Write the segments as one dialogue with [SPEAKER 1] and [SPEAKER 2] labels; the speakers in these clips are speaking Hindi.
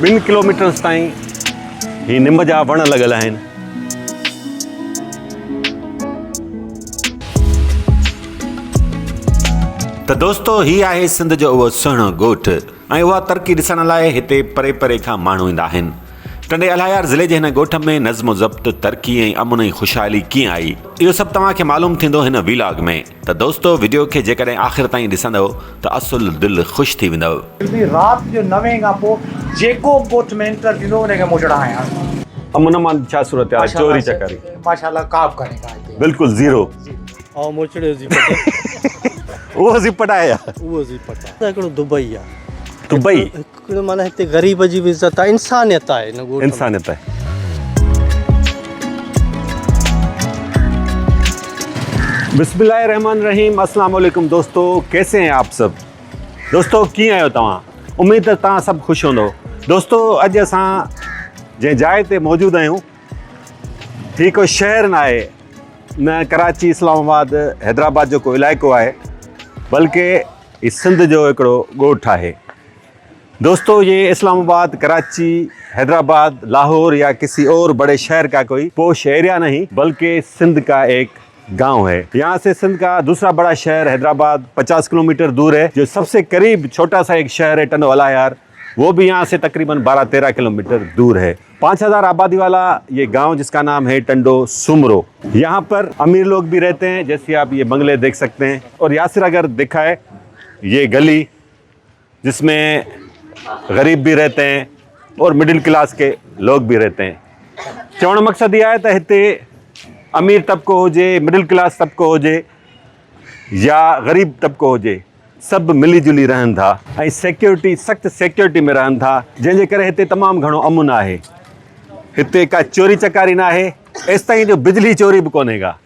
[SPEAKER 1] 2 किलोमीटर्स ताईं ही निम जा वण लॻल आहिनि। त दोस्तो ही आहे सिंध जो उहो सुहिणो ॻोठ ऐं उहा तरक़ी ॾिसण लाइ हिते परे परे खां माण्हू ईंदा आहिनि। टंडे अलायार ज़िले जे हिन ॻोठ में नज़्म ज़ब्त, तरक़ी ऐं अमन ऐं ख़ुशहाली कीअं आई, इहो सभु तव्हांखे मालूम थींदो हिन वीलॉग में। त दोस्तो वीडियो खे जेकॾहिं आख़िर ताईं ॾिसंदव त असुल दिलि ख़ुशि थी वेंदव।
[SPEAKER 2] राति जो 9 खां पोइ जेको ॻोठ में एंटर थींदो उनखे मोजड़ा आहियां।
[SPEAKER 1] अमन मां छा सूरत आहे? चोरी चकारी
[SPEAKER 2] माशाल्लाह का बि कान्हे का हिते।
[SPEAKER 1] बिल्कुलु ज़ीरो।
[SPEAKER 3] ऐं मोचड़े जी पट
[SPEAKER 1] उहो ज़िपट आहे या?
[SPEAKER 3] उहो जी पट आहे। हिकिड़ो दुबई आहे।
[SPEAKER 1] दुबई
[SPEAKER 3] हिकिड़ो माना हिते ग़रीब जी बि इज़त आहे, इंसानियत आहे हिन ॻोठ में।
[SPEAKER 1] इंसानियत है। बिस्मिल्लाहिर्रहमानिर्रहीम। अस्सलाम वालेकुम दोस्तों, कैसे हैं आप सब? दोस्तों कीअं आहियो तव्हां? उम्मीद है तव्हां सभु ख़ुशि हूंदो। दोस्तों अॼु असां जंहिं जाइ ते मौजूदु आहियूं ही कोई शहर न आहे, न कराची, इस्लामाबाद, हैदराबाद जो कोई इलाइक़ो आहे, बल्कि ही सिंध जो हिकिड़ो ॻोठ आहे। दोस्तों ये इस्लामाबाद, कराची, हैदराबाद, लाहौर या किसी और बड़े शहर का कोई पोश एरिया नहीं, बल्कि सिंध का एक गांव है। यहाँ से सिंध का दूसरा बड़ा शहर हैदराबाद 50 किलोमीटर दूर है। जो सबसे करीब छोटा सा एक शहर है टंडो अलायार, वो भी यहाँ से तकरीबन 12-13 किलोमीटर दूर है। 5000 आबादी वाला ये गांव जिसका नाम है टंडो सुमरो। यहाँ पर अमीर लोग भी रहते हैं, जैसे आप ये बंगले देख सकते हैं, और यासिर अगर दिखाए ये गली जिसमें गरीब भी रहते हैं और मिडिल क्लास के लोग भी रहते हैं। चवण मक़सद ये आहे त हिते अमीर तबको हुजे, मिडिल क्लास तबको हुजे या ग़रीब तबको हुजे, सभु मिली जुली रहनि था ऐं सिक्योरिटी, सख़्तु सिक्योरिटी में रहनि था, जंहिंजे करे हिते तमामु घणो अमुन आहे। हिते का चोरी चकारी न आहे, एसि ताईं जो बिजली चोरी बि कोन्हे का।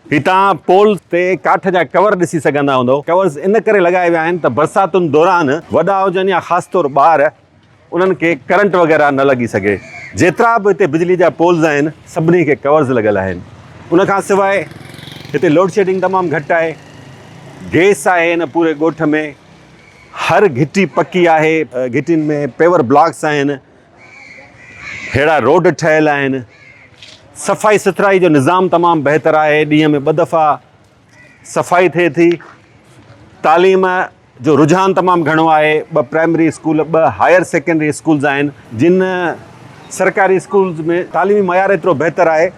[SPEAKER 1] ही तव्हां पोल ते काठ जा कवर ॾिसी सघंदा हूंदो। कवर्स इन करे लॻाए विया आहिनि त बरसातुनि दौरान वॾा हुजनि या ख़ासि तौर ॿार, उन्हनि खे करंट वग़ैरह न लॻी सघे। जेतिरा बि हिते बिजली जा पोल्स आहिनि सभिनी खे कवर्स लॻल आहिनि। उनखां सवाइ हिते लोड शेडिंग तमामु घटि आहे। गैस आहे हिन पूरे ॻोठ में। हर घिटी पकी आहे, घिटियुनि में पेवर ब्लॉक्स आहिनि, अहिड़ा रोड ठहियल आहिनि। सफ़ाई सुथराई जो निज़ाम तमामु बहितर आहे। ॾींहं में 2 दफ़ा सफ़ाई थिए थी। तालीम जो रुझान तमामु घणो आहे। 2 primary school, 2 higher secondary schools आहिनि, जिन सरकारी स्कूल्स में तालीमी मयार एतिरो बहितर आहे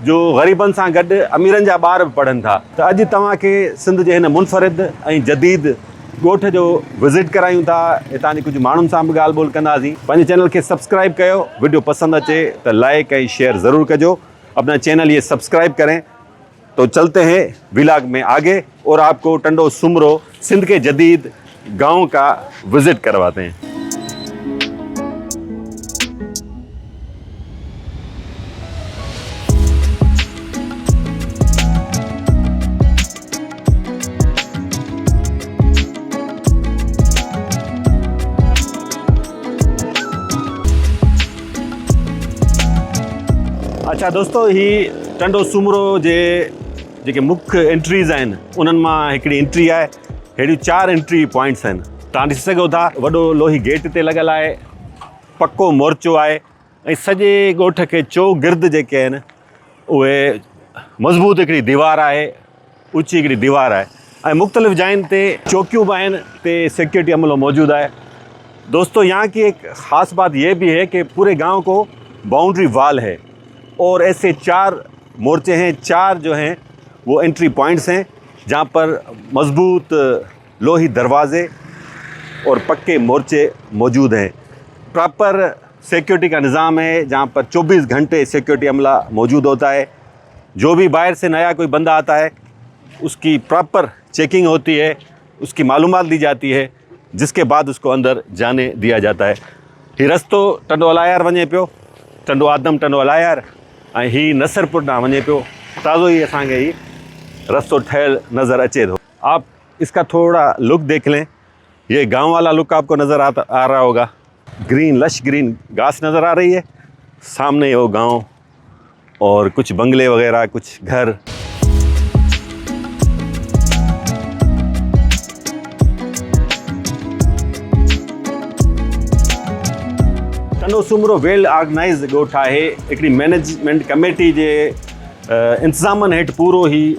[SPEAKER 1] जो ग़रीबनि सां गॾु अमीरनि जा ॿार बि पढ़नि था। त अॼु तव्हांखे सिंध जे हिन मुनफ़रिद ऐं जदीद ॻोठ जो विज़िट करायूं था। हितां जी कुझु माण्हुनि सां बि ॻाल्हि ॿोल कंदासीं। पंहिंजे चैनल खे सब्सक्राइब कयो। वीडियो पसंदि अचे त लाइक ऐं शेयर ज़रूर कजो। अपना चैनल ये सब्सक्राइब करें। तो चलते हैं विलाग में आगे और आपको टंडो सुमरो, सिंध के जदीद गांव का विज़िट करवाते हैं। अच्छा दोस्तों, ही टंडो सुमरो जे जेके मुख्य एंट्रीज़ आहिनि उन्हनि मां हिकिड़ी एंट्री आहे। अहिड़ियूं 4 एंट्री पॉइंट्स आहिनि। तव्हां ॾिसी सघो था, वॾो लोही गेट ते लॻल आहे, पको मोर्चो आहे ऐं सॼे ॻोठ खे चौगिर्द जेके आहिनि उहे मज़बूत हिकिड़ी दीवार आहे, ऊची हिकिड़ी दीवार आहे ऐं मुख़्तलिफ़ जायुनि ते चौकियूं बि आहिनि, ते सिक्योरिटी अमलो मौजूदु आहे। दोस्तों यहाँ की एक ख़ास बात ये भी है कि पूरे गाँव को बाउंड्री वाल है और ऐसे 4 मोर्चे हैं, 4 जो हैं वो एंट्री पॉइंट्स हैं, जहाँ पर मज़बूत लोही दरवाज़े और पक्के मोर्चे मौजूद हैं। प्रॉपर सिक्योरिटी का निज़ाम है, जहाँ पर 24 घंटे सिक्योरिटी अमला मौजूद होता है। जो भी बाहर से नया कोई बंदा आता है उसकी प्रॉपर चेकिंग होती है, उसकी मालूमात दी जाती है, जिसके बाद उसको अंदर जाने दिया जाता है। ही रस्तो टंडो अलायार वञे पियो, टंडो आदम टंडो अलायार, ऐं ही नसरपुर ॾांहुं वञे पियो। ताज़ो ही असांखे ही रस्तो ठहियल नज़र अचे थो। आप इसका थोड़ा लुक देख लें। ये गांव वाला लुक आपको नज़र आ रहा होगा। ग्रीन, लश ग्रीन घास नज़र आ रही है। सामने वो गांव और कुछ बंगले वगैरह, कुछ घर। टंडो सूमरो वेल ऑर्गेनाइज़ ॻोठु आहे। हिकिड़ी मैनेजमेंट कमेटी जे इंतज़ामनि हेठि पूरो ई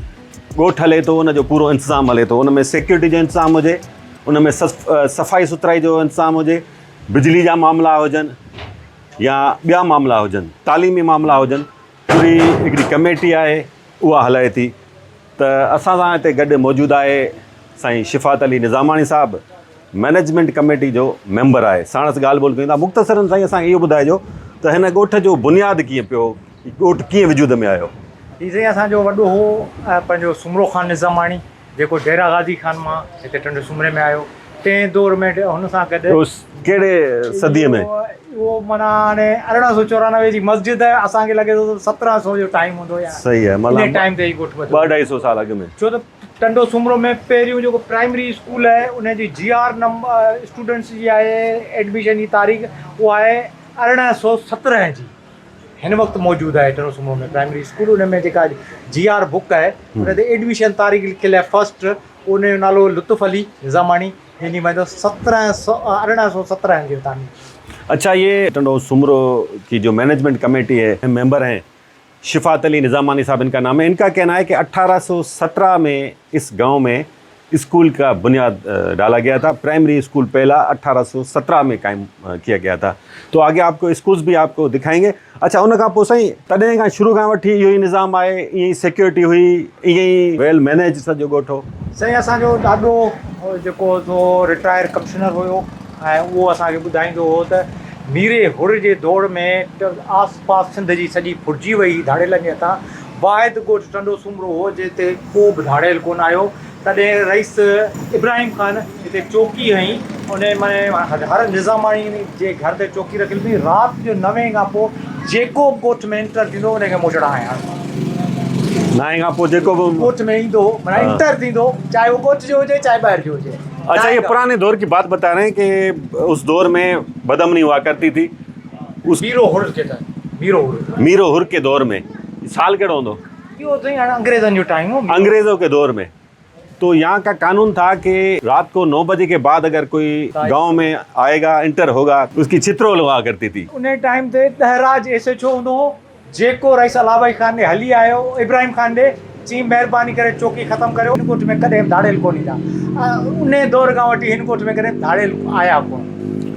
[SPEAKER 1] ॻोठु हले थो, उनजो पूरो इंतज़ाम हले थो। उन में सिक्योरिटी जो इंतज़ाम हुजे, उन में सफ़ाई सुथराई जो इंतज़ाम हुजे, बिजली जा मामला हुजनि या ॿिया मामला हुजनि, तालीमी मामला हुजनि, पूरी हिकिड़ी कमेटी आहे उहा हलाए थी। त असां सां हिते गॾु मौजूदु आहे साईं शिफ़ात अली निज़ामानी साहिबु, मैनेजमेंट कमेटी जो मेंबर आहे। साणसि ॻाल्हि ॿोल कयूं था। मुख़्तसरनि साईं असांखे इहो ॿुधाइजो त हिन ॻोठ जो बुनियादु कीअं पियो, ॻोठु कीअं वजूद में आयो?
[SPEAKER 2] ही साईं असांजो वॾो हो पंहिंजो सुमरो ख़ान निज़ामानी, जेको डेरा गाज़ी ख़ान मां हिते टंडो सूमरे में आयो। टें दौर में हुन सां गॾु
[SPEAKER 1] कहिड़े सदीअ में?
[SPEAKER 2] उहो माना हाणे 1894 जी मस्जिद आहे, असांखे लॻे थो 1700 जो टाइम हूंदो या
[SPEAKER 1] सही आहे,
[SPEAKER 2] मतिलबु टाइम ते ई ॻोठु
[SPEAKER 1] 200-250 साल अॻु में।
[SPEAKER 2] छो त टंडो सूमरो में पहिरियों जेको प्राइमरी स्कूल आहे उनजी GR नंबर स्टूडेंट्स जी आहे एडमिशन जी तारीख़ उहा आहे 1817 जी। हिन वक़्तु मौजूदु आहे टंडो सूमरो में प्राइमरी स्कूल। उन में जेका GR बुक आहे उन ते एडमिशन तारीख़ लिखियलु आहे फर्स्ट, उन जो नालो लुत्फ़ अली निज़ामानी, हिन में 1817 जो तारीख़।
[SPEAKER 1] अच्छा, ये टंडो सूमरो की जो मैनेजमेंट कमेटी है, मेंबर हैं शिफ़ात अली निज़ामानी साहब इनका नाम है। इनका कहना है कि 1817 में इस गांव में स्कूल का बुनियाद डाला गया था। प्राइमरी स्कूल पहला 1817 में कायम किया गया था। तो आगे आपको स्कूल्स भी आपको दिखाएंगे। अच्छा, उन खां पोइ साईं तॾहिं खां शुरू खां वठी इहो ई निज़ाम आहे, ईअं ई सिक्योरिटी हुई, ईअं ई वेल मैनेज सॼो ॻोठु?
[SPEAKER 2] साईं असांजो ॾाढो जेको रिटायर कमिश्नर हुयो ऐं उहो असांखे ॿुधाईंदो हो त मीरे हुर जे दौर में आसपास सिंध जी सॼी फुरिजी वई धाड़ेलनि जे हथां। वाहिद ॻोठु टंडो सूमरो हो जिते को बि धाड़ेल कोन आयो। तॾहिं रईस इब्राहिम ख़ान हिते चौकी हई, उन में हर निज़ामानी जे घर ते चौकी रखियलु हुई। राति जो 9 खां पोइ जेको बि ॻोठ में एंटर थींदो उनखे मोचड़ा आया।
[SPEAKER 1] 9 खां पोइ जेको बि
[SPEAKER 2] ॻोठ में ईंदो माना एंटर थींदो, चाहे वो ॻोठ जो हुजे चाहे ॿाहिरि जो हुजे।
[SPEAKER 1] अच्छा, ये पुराने दौर की बात बता रहे हैं कि उस दौर में बदमनी हुआ करती थी। उस
[SPEAKER 2] मीरो हुर के टाइम,
[SPEAKER 1] मीरो हुर के दौर में साल कहिड़ो हूंदो?
[SPEAKER 2] इहो साईं हाणे अंग्रेज़नि जो टाइम हो,
[SPEAKER 1] अंग्रेज़ों के दौर में। तो यहाँ का कानून था कि रात को 9 बजे के बाद अगर कोई गांव में आएगा, इंटर होगा, तो उसकी चित्रोल हुआ करती थी।
[SPEAKER 2] उन टाइम ते दहराज ऐसे छो हूंदो हो, जेको रईस अलाबाई ख़ान ने हली आयो इब्राहिम ख़ान ॾे चई महिरबानी करे चौकी ख़तमु करियो, हिन ॻोठ में कॾहिं धाड़ेल कोन ईंदा। उन दौर खां वठी हिन ॻोठ में कॾहिं धाड़ेल आया कोन।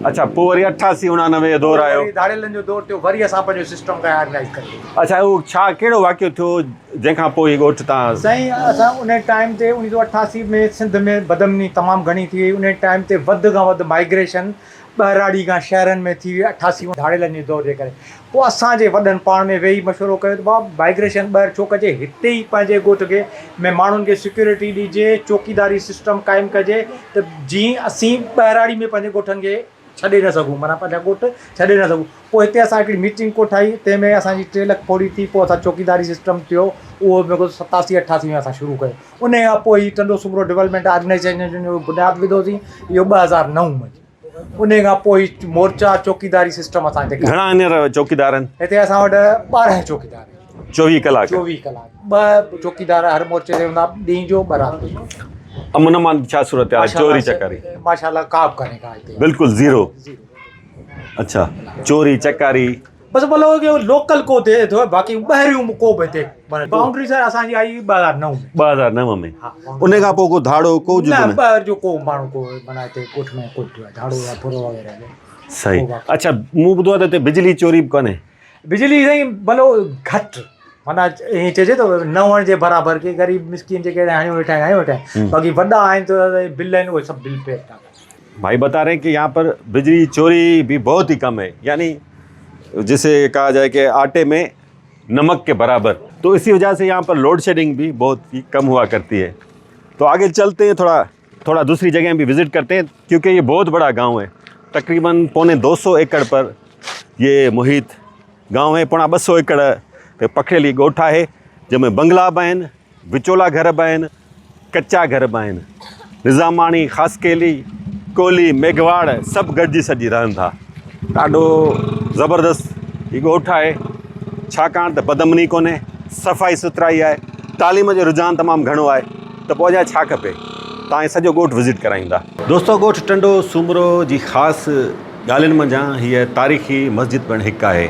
[SPEAKER 1] अच्छा, पोइ वरी 88-89 जो दौर आयो,
[SPEAKER 2] धाड़ेलनि जो दौर थियो, वरी असां पंहिंजो सिस्टम कया ऑर्गेनाइज़ करे।
[SPEAKER 1] अच्छा, उहो छा कहिड़ो वाक़ियो थियो जंहिंखां पोइ इहे ॻोठ तव्हां?
[SPEAKER 2] साईं असां उन टाइम ते 1988 में सिंध में बदमनी तमामु घणी थी वई। उन टाइम ते वधि खां वधि माइग्रेशन ॿाहिराड़ी खां शहरनि में थी 88 धाड़ेलनि जे दौर जे करे। पोइ असांजे वॾनि पाण में वेही मशवरो कयो त भाउ माइग्रेशन ॿाहिरि छो कजे, हिते ई पंहिंजे ॻोठ खे में माण्हुनि खे सिक्योरिटी ॾिजे, चौकीदारी सिस्टम क़ाइमु कजे त जीअं असीं ॿाहिराड़ी में पंहिंजे ॻोठनि खे छॾे न सघूं, माना पंहिंजा ॻोठ छॾे न सघूं। पोइ हिते असां हिकिड़ी मीटिंग कोठाई, तंहिंमें असांजी 3 लख फोड़ी थी। पोइ असां चौकीदारी सिस्टम थियो, उहो मेरे को 87-88 में असां शुरू कयो। उन खां पोइ ही टंडो सूमरो डेवलपमेंट ऑर्गेनाइज़ेशन जो बुनियादु विधोसीं, इहो 2009 में। उन खां पोइ मोर्चा चौकीदारी सिस्टम असां हिते
[SPEAKER 1] घणा हींअर चौकीदार आहिनि?
[SPEAKER 2] हिते असां वटि 12 चौकीदार आहिनि।
[SPEAKER 1] 24 कलाक?
[SPEAKER 2] 24 कलाक 2 चौकीदार हर मोर्चे ते हूंदा, ॾींहं जो राति जो।
[SPEAKER 1] अमन अमान छा सूरत आहे? चोरी चकारी
[SPEAKER 2] माशाल्लाह का बि कान्हे का हिते,
[SPEAKER 1] बिल्कुल ज़ीरो। अच्छा, चोरी चकारी
[SPEAKER 2] बसि भलो कि लोकल को थिए थो, बाक़ी ॿाहिरियूं को बि हिते बाउंड्री सां असांजी आई 2009
[SPEAKER 1] में। उन खां पोइ को धाड़ो को
[SPEAKER 2] न ॿाहिरि जो को माण्हू को माना हिते ॻोठ में कोई धाड़ो या पुरो वग़ैरह।
[SPEAKER 1] सही। अच्छा, मूं ॿुधो आहे त हिते बिजली चोरी बि कोन्हे?
[SPEAKER 2] बिजली साईं भलो घटि, माना ईअं चइजे थो न हुअण जे बराबरि के ग़रीब मिसकिन जेके हणी वेठा आहिनि, बाक़ी वॾा आहिनि त बिल आहिनि उहे सभु बिल पे था।
[SPEAKER 1] भाई बता रहे हैं कि यहाँ पर बिजली चोरी भी बहुत ही कम है, यानी जिसे कहा जाए कि आटे में नमक के बराबर। तो इसी वजह से यहाँ पर लोड शेडिंग भी बहुत ही कम हुआ करती है। तो आगे चलते हैं, थोड़ा दूसरी जगह भी विज़िट करते हैं, क्योंकि ये बहुत बड़ा गांव है। तकरीबन 250 एकड़ पर ये मुहित गांव है। 250 एकड़ पे पखिड़ियली ॻोठ आहे, जंहिंमें बंगला बि आहिनि, विचोला घर बि आहिनि, कच्चा घर बि आहिनि। निज़ामानी, ख़ासकेली, कोली, मेघवाड़ सभु गॾिजी सॼी रहनि था। ॾाढो ज़बरदस्त ही ॻोठ आहे, छाकाणि त बदमनी कोन्हे, सफ़ाई सुथराई आहे, तालीम जो रुझान तमामु घणो आहे। त पोइ अञा छा खपे, तव्हां सॼो ॻोठ विज़िट कराईंदा। दोस्तो, ॻोठ टंडो सूमरो जी ख़ासि ॻाल्हियुनि मंझां हीअ तारीख़ी मस्जिद पिणु हिकु आहे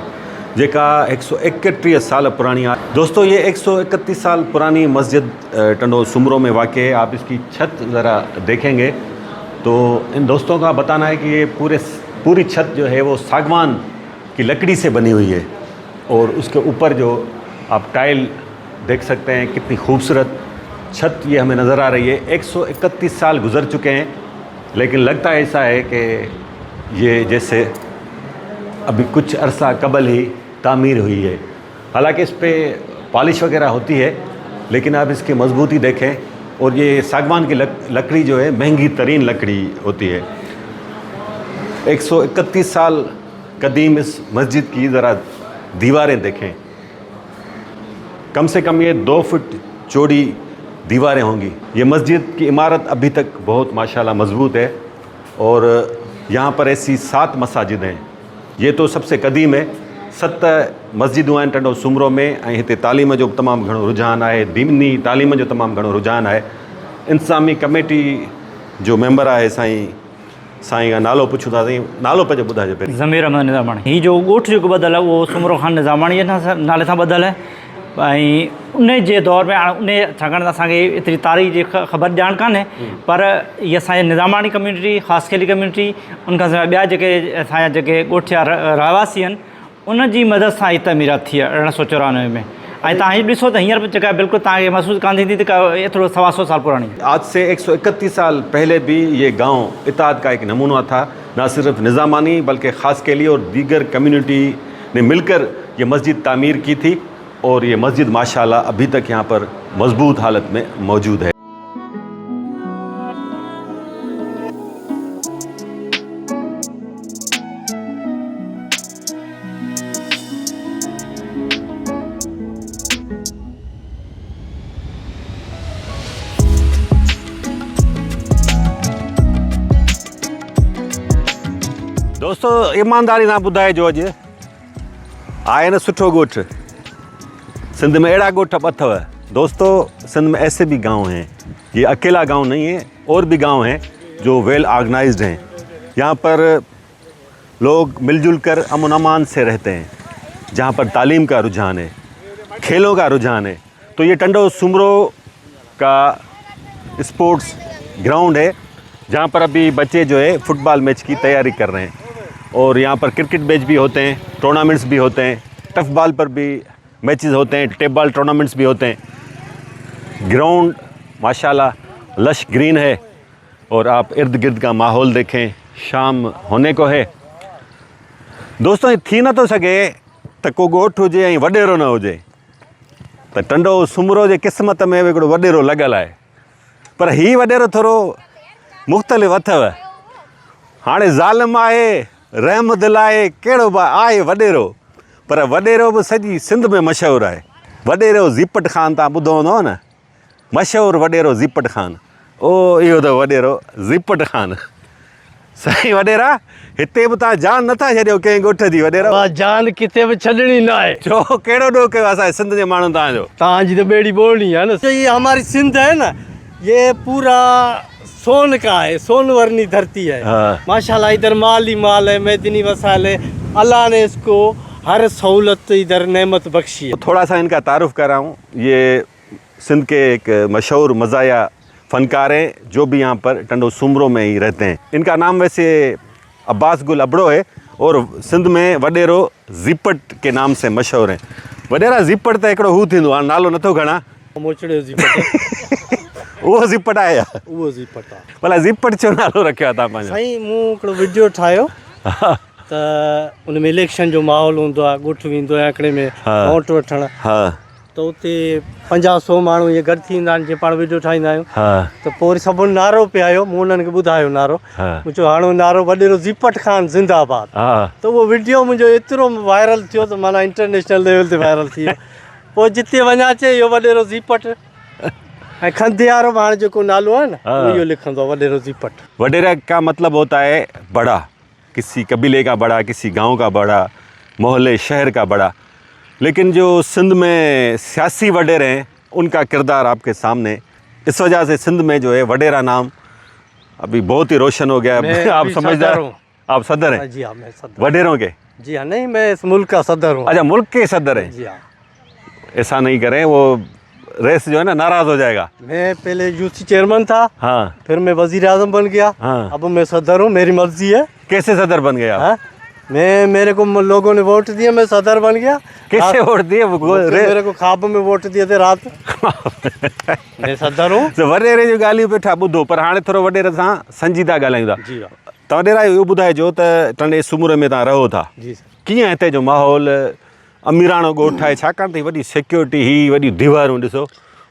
[SPEAKER 1] जेका 131 साल पुरानी है। दोस्तों ये 131 साल पुरानी मस्जिद टंडो सुमरो में वाक़ है। आप इसकी छत ज़रा देखेंगे तो इन दोस्तों का बताना है कि ये पूरी छत जो है वो सागवान की लकड़ी से बनी हुई है और उसके ऊपर जो आप टाइल देख सकते हैं कितनी खूबसूरत छत ये हमें नज़र आ रही है। 131 साल गुज़र चुके हैं लेकिन लगता ऐसा है कि ये जैसे अभी कुछ अरसा कबल ही तामीर हुई है। हालांकि इस पे पॉलिश वगैरह होती है लेकिन आप इसकी मजबूती देखें और ये सागवान की लकड़ी जो है महंगी तरीन लकड़ी होती है। 131 साल कदीम इस मस्जिद की ज़रा दीवारें देखें, कम से कम ये 2 फुट चौड़ी दीवारें होंगी। ये मस्जिद की इमारत अभी तक बहुत माशाल्लाह मजबूत है और यहाँ पर ऐसी 7 मसाजिद हैं। ये तो सबसे कदीम है। 7 मस्जिदूं आहिनि टंडो सुमरो में ऐं हिते तालीम जो तमामु घणो रुझान आहे, दीनी तालीम जो तमामु घणो रुझान आहे। इंतज़ामी कमेटी जो मेंबर आहे साईं का नालो पुछूं था। साईं नालो पंहिंजो ॿुधाइजो पहिरीं।
[SPEAKER 4] ज़मीर अहमद निज़ामाणी। हीअ जो ॻोठ जेको ॿधल आहे उहो सुमरो ख़ान निज़ामाणीअ नाले सां ॿधल आहे ऐं उन जे दौर में हाणे उन छाकाणि त असांखे एतिरी तारीख़ जी ख़बर ॼाण कान्हे पर इहा असांजे निज़ामाणी कम्यूनिटी, ख़ासि खेली कम्यूनिटी, उनखां सवाइ ॿिया जेके असांजा जेके ॻोठिया रहवासी आहिनि उन जी मदद सां ही तमीरात थी आहे 1994 में। ऐं तव्हां हीअ ॾिसो त हींअर जेका बिल्कुलु तव्हांखे महसूसु कान थींदी त एतिरो 125 साल पुराणी।
[SPEAKER 1] आज से 131 साल पहले भी ये गांव इत्तेहाद का एक नमूना था। न सिर्फ निज़ामानी बल्कि ख़ास केली और दीगर कम्युनिटी ने मिलकर ये मस्जिद तामीर की थी और ये मस्जिद माशाल्लाह अभी तक यहाँ पर मजबूत हालत में मौजूद है। दोस्तों ईमानदारी ना ॿुधाइजो अॼु आहे न सुठो ॻोठ। सिंध में अहिड़ा ॻोठ अथव। दोस्तों सिंध में ऐसे भी गांव हैं, ये अकेला गांव नहीं है, और भी गांव हैं जो वेल ऑर्गेनाइज्ड हैं। यहाँ पर लोग मिलजुल कर अमन अमान से रहते हैं, जहाँ पर तालीम का रुझान है, खेलों का रुझान है। तो ये टंडो सुमरो का स्पोर्ट्स ग्राउंड है जहाँ पर अभी बच्चे जो है फुटबॉल मैच की तैयारी कर रहे हैं और यहाँ पर क्रिकेट मैच भी होते हैं, टूर्नामेंट्स भी होते हैं, टफ बॉल पर भी मैचेस होते हैं, टेप बॉल टूर्नामेंट्स भी होते हैं। ग्राउंड माशाल्लाह लश ग्रीन है और आप इर्द गिर्द का माहौल देखें, शाम होने को है। दोस्तों ये थी न तो सके त को ॻोठ हुजे ऐं वॾेरो न हुजे, त टंडो सुमरो जे क़िस्मत में हिकिड़ो वॾेरो लॻल आहे। पर हीउ वॾेरो थोरो मुख़्तलिफ़ अथव। हाणे ज़ालिम आहे, रहमदिल आहे, कहिड़ो बि आहे वॾेरो, पर वॾेरो बि सॼी सिंध में मशहूरु आहे। वॾेरो ज़ीपट ख़ान तव्हां ॿुधो हूंदव न, मशहूरु वॾेरो ज़ीपट ख़ान। ओ इहो त वॾेरो ज़ीपट ख़ान। साईं वॾेरा हिते बि तव्हां जान नथा छॾियो कंहिं ॻोठ जी वॾेरो?
[SPEAKER 3] जान किथे भी छड़नी ना है।
[SPEAKER 1] छो कहिड़ो ॾोह कयो असांजे सिंध जे माण्हुनि तव्हांजो?
[SPEAKER 3] ताजी तो बेड़ी बोलनी है ना। ये हमारी सिंध है ना, ये पूरा सोन का है, सोन वर्णी धरती है।
[SPEAKER 1] हाँ।
[SPEAKER 3] माशाल्लाह इधर माल ही माल है, मैदनी वसाइल है। अल्लाह ने इसको हर सहूलत इधर नेमत बख्शी है।
[SPEAKER 1] थोड़ा सा इनका तारुफ कराऊँ, ये सिंध के एक मशहूर मज़ाया फ़नकार हैं जो भी यहाँ पर टंडो सुमरो में ही रहते हैं। इनका नाम वैसे अब्बास गुल अबड़ो है और सिंध में वॾेरो ज़ीपट के नाम से मशहूर हैं। वॾेरा ज़ीपट त हिकिड़ो हू थींदो आहे, नालो नथो खणा।
[SPEAKER 3] मोचड़े ज़ीपट
[SPEAKER 1] उहो ज़ीपट आहे छा?
[SPEAKER 3] उहो ज़ीपट आहे।
[SPEAKER 1] भला ज़ीपट छो नालो रखियो आहे तव्हां पंहिंजो?
[SPEAKER 3] साईं मूं हिकिड़ो वीडियो ठाहियो त उन में इलेक्शन जो माहौल हूंदो आहे, ॻोठ वेंदो आहे हिकिड़े में वोट वठणु।
[SPEAKER 1] हा
[SPEAKER 3] त उते 50-100 माण्हू इहे गॾु थींदा आहिनि, जीअं पाण वीडियो ठाहींदा आहियूं।
[SPEAKER 1] हा
[SPEAKER 3] त पोइ वरी सभु नारो पिया आयो, मूं उन्हनि खे ॿुधायो नारो।
[SPEAKER 1] हा
[SPEAKER 3] मूं चयो हाणे नारो वॾेरो ज़ीपट ख़ान ज़िंदाबाद।
[SPEAKER 1] हा
[SPEAKER 3] त उहो वीडियो मुंहिंजो एतिरो वायरल थियो त माना इंटरनेशनल लेवल ते वायरल थी वियो। पोइ जिते वञा अचे इहो वॾेरो ज़ीपट। ऐं खंधियारो हाणे जेको नालो आहे न इहो लिखंदो आहे वॾेरो ज़ीपट।
[SPEAKER 1] वडेरा का मतलब होता है बड़ा, किसी कबीले का बड़ा, किसी गांव का बड़ा, मोहल्ले शहर का बड़ा। लेकिन जो सिंध में सियासी वडेरे हैं उनका किरदार आपके सामने। इस वजह से सिंध में जो है वडेरा नाम अभी बहुत ही रोशन हो गया है। आप समझदार आप सदर हैं?
[SPEAKER 3] जी हाँ, मैं सदर।
[SPEAKER 1] वडेरों के?
[SPEAKER 3] जी हाँ, नहीं, मैं इस मुल्क का सदर हूँ।
[SPEAKER 1] अच्छा, मुल्क के सदर हैं?
[SPEAKER 3] जी हाँ।
[SPEAKER 1] ऐसा नहीं करें, वो रेस जो है ना नाराज हो जाएगा।
[SPEAKER 3] मैं पहले यूसी चेयरमैन था,
[SPEAKER 1] हाँ
[SPEAKER 3] फिर मैं वजीर आजम बन गया,
[SPEAKER 1] हाँ।
[SPEAKER 3] अब मैं सदर हूँ, मेरी मर्जी है।
[SPEAKER 1] कैसे सदर बन गए आप?
[SPEAKER 3] हाँ, मेरे को लोगों ने वोट दिया, मैं सदर बन गया।
[SPEAKER 1] कैसे वोट दिए?
[SPEAKER 3] मेरे को ख्वाब में वोट दिए थे रात। मैं सदर हूँ।
[SPEAKER 1] तो वडेरे जी ॻाल्हियूं वेठा ॿुधो, पर हाणे थोरो वडेरे सां संजीदा ॻाल्हायूं था।
[SPEAKER 3] जी हाँ।
[SPEAKER 1] तव्हां ॾेरा इहो ॿुधाइजो त टंडे सूमर में तव्हां रहो था,
[SPEAKER 3] जी सर।
[SPEAKER 1] कीअं हिते जो माहौल? अमीराणो ॻोठु आहे, छाकाणि त वॾी सिक्योरिटी, ही वॾी दीवारूं ॾिसो,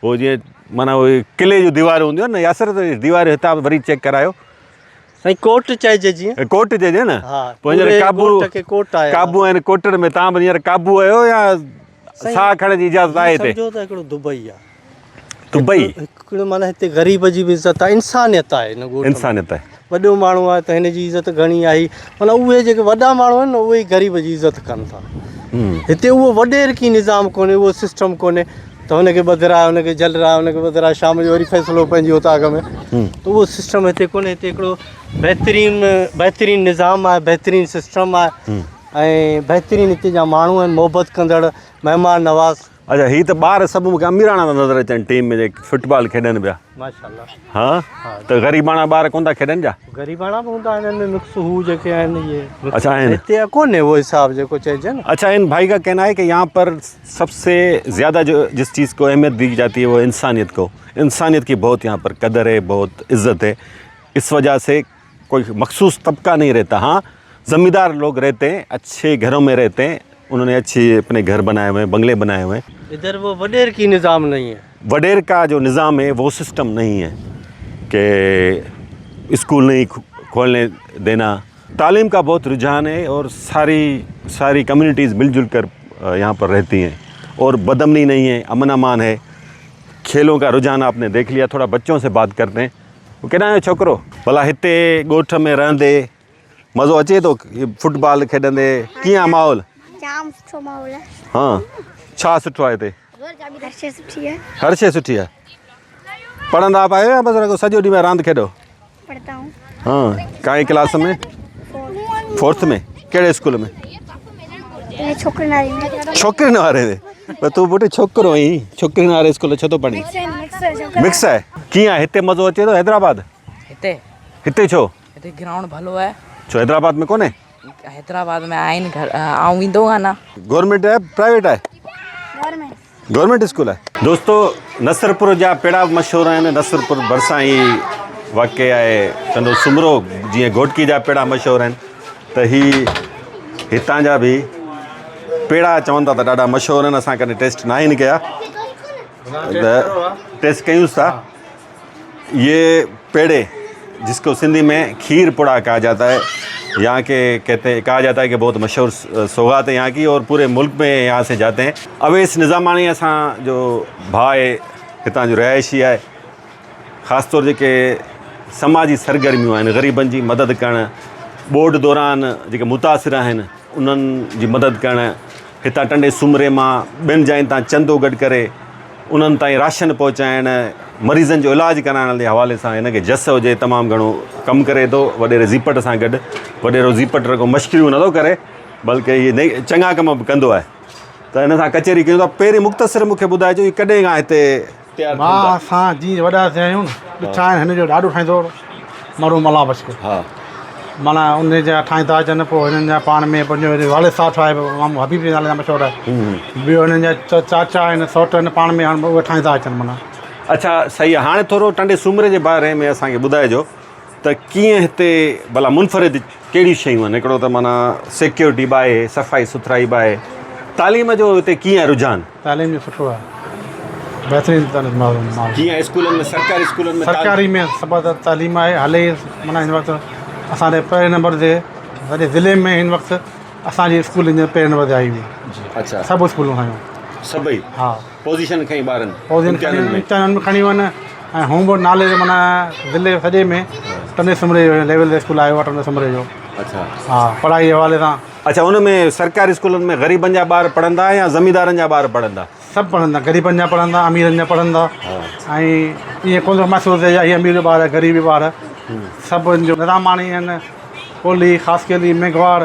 [SPEAKER 1] उहो जीअं माना उहे किले जूं दीवारूं हूंदियूं आहिनि न, यासर त दीवारूं हितां वरी चेक करायो।
[SPEAKER 3] साईं कोट चइजे जीअं।
[SPEAKER 1] कोर्ट चइजे न?
[SPEAKER 3] हाँ,
[SPEAKER 1] पोइ हींअर
[SPEAKER 3] पूरे
[SPEAKER 1] काबू
[SPEAKER 3] ॻोठ खे कोट आहे।
[SPEAKER 1] काबू आहिनि कोटर में, तव्हां बि हींअर काबू आहियो या साह खणण जी इजाज़त आहे हिते?
[SPEAKER 3] सम्झो त हिकिड़ो दुबई आहे।
[SPEAKER 1] दुबई
[SPEAKER 3] हिकिड़ो माना हिते ग़रीब जी बि इज़त आहे, इंसानियत आहे हिन ॻोठ में।
[SPEAKER 1] इंसानियत आहे।
[SPEAKER 3] वॾो माण्हू आहे त हिन जी इज़त घणी आहे। माना उहे जेके वॾा माण्हू आहिनि न, उहे ई ग़रीब जी इज़त कनि था। हिते उहो वॾेर की निज़ाम कोन्हे, उहो सिस्टम कोन्हे त हुनखे ॿधिराए, हुनखे जलराए, हुनखे ॿधिराए, शाम जो वरी फ़ैसिलो पंहिंजी उताग में। त उहो सिस्टम हिते कोन्हे। हिते हिकिड़ो बहितरीनु निज़ाम आहे, बहितरीनु सिस्टम आहे, ऐं बहितरीनु हिते जा माण्हू आहिनि, मोहबत कंदड़, महिमान नवाज़।
[SPEAKER 1] अच्छा, ही त ॿार सभु मूंखे अमीराणा था नज़र अचनि टीम में, जेके फुटबॉल खेॾनि पिया।
[SPEAKER 3] माशाल्लाह।
[SPEAKER 1] हाँ, त ग़रीबाणा ॿार कोन था खेॾनि छा?
[SPEAKER 3] ग़रीबाणा बि हूंदा आहिनि, हिननि में मिक्स हू जेके आहिनि इहे।
[SPEAKER 1] अच्छा, आहिनि।
[SPEAKER 3] हिते कोन्हे उहो हिसाब जेको चइजे न।
[SPEAKER 1] अच्छा, इन भाई का कहना है कि यहाँ पर सबसे ज़्यादा जो जिस चीज़ को अहमियत दी जाती है वो इंसानियत को, इंसानियत की बहुत यहाँ पर कदर है, बहुत इज़्ज़त है। इस वजह से कोई मखसूस तबका नहीं रहता। हाँ, ज़मींदार लोग रहते हैं, अच्छे घरों में रहते हैं, उन्होंने अच्छे अपने घर बनाए हुए हैं, बंगले बनाए हुए हैं।
[SPEAKER 3] इधर वो वडेर की निज़ाम नहीं है।
[SPEAKER 1] वडेर का जो निज़ाम है वो सिस्टम नहीं है कि स्कूल नहीं खोलने देना। तालीम का बहुत रुझान है और सारी कम्युनिटीज़ मिलजुल कर यहाँ पर रहती हैं, और बदअमनी नहीं है, अमन अमान है। खेलों का रुझान आपने देख लिया। थोड़ा बच्चों से बात करते हैं। वो कहना है छोकरो भला हिते ॻोठ में रहंदे मज़ो अचे थो? फुटबॉल खेॾंदे कीअं माहौल?
[SPEAKER 5] जाम सुठो माहौल है।
[SPEAKER 1] हाँ, छा सुठो आहे हिते?
[SPEAKER 5] हर शइ सुठी है।
[SPEAKER 1] हर शइ सुठी आहे। पढ़ंदा आप आहियो या बसि रुॻो सॼो ॾींहुं में रांदि खेॾो?
[SPEAKER 5] पढ़ता हूँ।
[SPEAKER 1] हाँ, काई क्लास में? 4th में? कहिड़े स्कूल में?
[SPEAKER 5] छोकिरियुनि वारी में।
[SPEAKER 1] छोकिरियुनि वारे में? पर तूं पुटु छोकिरो आहीं, छोकिरियुनि वारे स्कूल छो थो पढ़ी? मिक्स आहे। कीअं आहे हिते मज़ो अचे थो? हैदराबाद हिते छो?
[SPEAKER 6] हिते ग्राउंड भलो आहे।
[SPEAKER 1] छो हैदराबाद में कोन्हे?
[SPEAKER 6] हैदराबाद में आहिनि घर, आऊं ईंदो आहे न।
[SPEAKER 1] गवर्नमेंट आहे प्राइवेट आहे? गवर्नमेंट स्कूल आहे। दोस्तों, नसरपुर जा पेड़ा मशहूरु आहिनि। नसरपुर भरिसां ई वाक़ई आहे टंडो सुमरो, जीअं घोटकी जा पेड़ा मशहूरु आहिनि, त हितां जा बि पेड़ा चवनि था त ॾाढा मशहूरु आहिनि। असां कॾहिं टेस्ट न आहिनि कया, त टेस्ट कयूंसि था। ये पेड़े जिसको सिंधी में खीर पुड़ा कहा जाता है, यहाँ के कहा जाता है कि बहुत मशहूर सौगात है यहाँ की, और पूरे मुल्क में यहाँ से जाते हैं। अवेस निज़ामानी असां जो भाउ आहे, हितां जो रहायशी आहे, ख़ासि तौर जेके समाजी सरगर्मियूं आहिनि, ग़रीबनि जी मदद करणु, ॿोॾि दौरान जेके मुतासिर आहिनि उन्हनि जी मदद करणु, हितां टंडे सूमरे मां ॿियनि जायुनि तां चंदो गॾु करे उन्हनि ताईं राशन पहुचाइणु, मरीज़नि जो इलाजु कराइण जे हवाले सां हिनखे जस हुजे, तमामु घणो कमु करे थो वॾेरे ज़ीपट सां गॾु। वॾेरो ज़ीपट रुॻो मश्किरियूं नथो करे, बल्कि इहे चङा कम बि कंदो आहे। त हिन सां कचहरी कयूं था। पहिरीं मुख़्तसिर मूंखे ॿुधाइजो, ही कॾहिं खां हिते तयारु
[SPEAKER 7] मां असां जीअं वॾा थिया आहियूं न, ॾिठा आहिनि हिन जो ॾाढो ठाहींदो मरू मला बचको।
[SPEAKER 1] हा,
[SPEAKER 7] माना उन जा ठाहींदा अचनि, पोइ हिननि जा पाण में पंहिंजो वाले साह ठाहे, मां हबीब जे नाले सां मशहूरु आहे। ॿियो हिननि जा चाचा आहिनि, सौट आहिनि, पाण में हाणे उहे ठाहींदा अचनि। माना
[SPEAKER 1] अच्छा, सही आहे। हाणे थोरो टंडे सूमरे जे बारे में असांखे ॿुधाइजो त कीअं हिते भला मुनफ़रिद कहिड़ियूं शयूं आहिनि? हिकिड़ो त माना सिक्योरिटी बि आहे, सफ़ाई सुथराई बि आहे, तालीम जो हिते कीअं आहे रुझान?
[SPEAKER 7] तालीम जो सुठो आहे, बहितरीनु माहौल।
[SPEAKER 1] कीअं स्कूलनि में, सरकारी स्कूलनि में?
[SPEAKER 7] सरकारी में सभु तालीम आहे, हले। माना हिन वक़्तु असांजे पहिरें नंबर ते सॼे ज़िले में हिन वक़्तु असांजी स्कूल पहिरें नंबर ते आई हुई।
[SPEAKER 1] अच्छा,
[SPEAKER 7] सभु स्कूलूं खयूं।
[SPEAKER 1] सभई?
[SPEAKER 7] हा,
[SPEAKER 1] पोज़ीशन खई ॿारनि?
[SPEAKER 7] इम्तिहान में खणी वञनि, ऐं होमवर्क नाले जो माना ज़िले सॼे में टंडे सूमरे लेवल ते स्कूल आयो आहे, टंडे सूमरे जो।
[SPEAKER 1] अच्छा,
[SPEAKER 7] हा, पढ़ाई जे हवाले सां।
[SPEAKER 1] अच्छा, उन में सरकारी स्कूलनि में ग़रीबनि जा ॿार पढ़ंदा या ज़मींदारनि जा ॿार पढ़ंदा?
[SPEAKER 7] सभु पढ़ंदा, ग़रीबनि जा पढ़ंदा, अमीरनि जा पढ़ंदा। ऐं ईअं कोन थो महसूसु थिए इहे अमीर ॿार, ग़रीब ॿार, सभु जो निज़ामानी आहिनि। कोहली ख़ासि मेघवाड़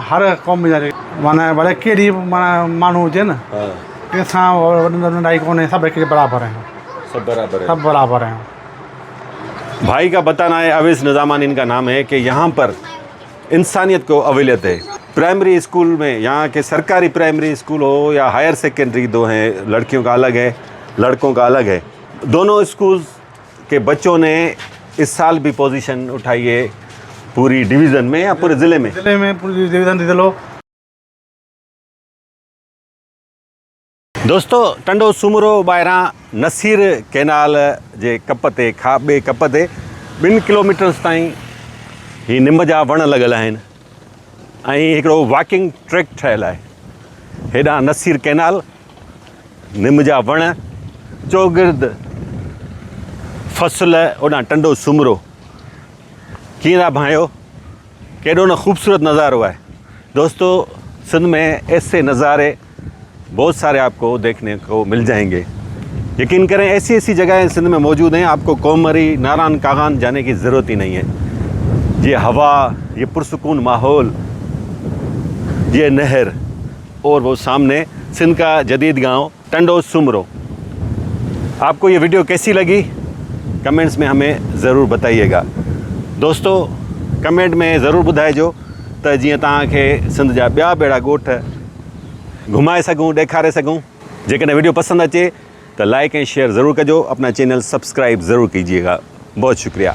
[SPEAKER 7] हर क़ौम जा माना भले कहिड़ी माना माण्हू हुजे न कंहिंसां लड़ाई कोन्हे सभु हिकिड़े बराबरि आहियूं
[SPEAKER 1] सब बराबर है।
[SPEAKER 7] सभु बराबरि आहियूं।
[SPEAKER 1] भाई का बताना है, अवैस निज़ामान इनका नाम है, कि यहाँ पर इंसानियत को अवेलियत है। प्राइमरी स्कूल में, यहाँ के सरकारी प्राइमरी स्कूल हो या हायर सेकेंडरी, दो हैं, लड़कियों का अलग है लड़कों का अलग है। दोनों स्कूल के बच्चों ने इस साल भी पोजीशन उठाई है पूरी डिवीज़न में या पूरे ज़िले में।
[SPEAKER 7] ज़िले में पूरी डिवीज़न ज़िलो।
[SPEAKER 1] दोस्तों टंडो सुमरो ॿाहिरां नसीर कैनाल जे कप ते खां ॿिए कप ते 2 किलोमीटर्स ताईं ही निम जा वण लॻल आहिनि ऐं हिकिड़ो वॉकिंग ट्रैक ठहियलु आहे। हेॾां नसीर कैनाल, निम जा वण, चौगिर्द फसल, ओॾां टंडो सुमरो। कीअं था भाइयो, केॾो न ख़ूबसूरत नज़ारो है। दोस्तों सिंध में ऐसे नज़ारे बहुत सारे आपको देखने को मिल जाएंगे। यकीन करें ऐसी ऐसी जगहें सिंध में मौजूद हैं, आपको कोमरी, नारायण कागान जाने की ज़रूरत ही नहीं है। ये हवा, ये पुरसुकून माहौल, ये नहर और वो सामने सिंध का जदीद गांव टंडो सुमरो। आपको ये वीडियो कैसी लगी कमेंट्स में हमें ज़रूर बताइएगा। दोस्तों कमेंट में ज़रूर ॿुधाइजो त जीअं तव्हांखे सिंध जा ॿिया ॿेड़ा ॻोठ घुमाए सघूं, ॾेखारे सघूं। जेकॾहिं वीडियो पसंद अचे तो लाइक एंड शेयर ज़रूर कजो। अपना चैनल सब्सक्राइब ज़रूर कीजिएगा। बहुत शुक्रिया।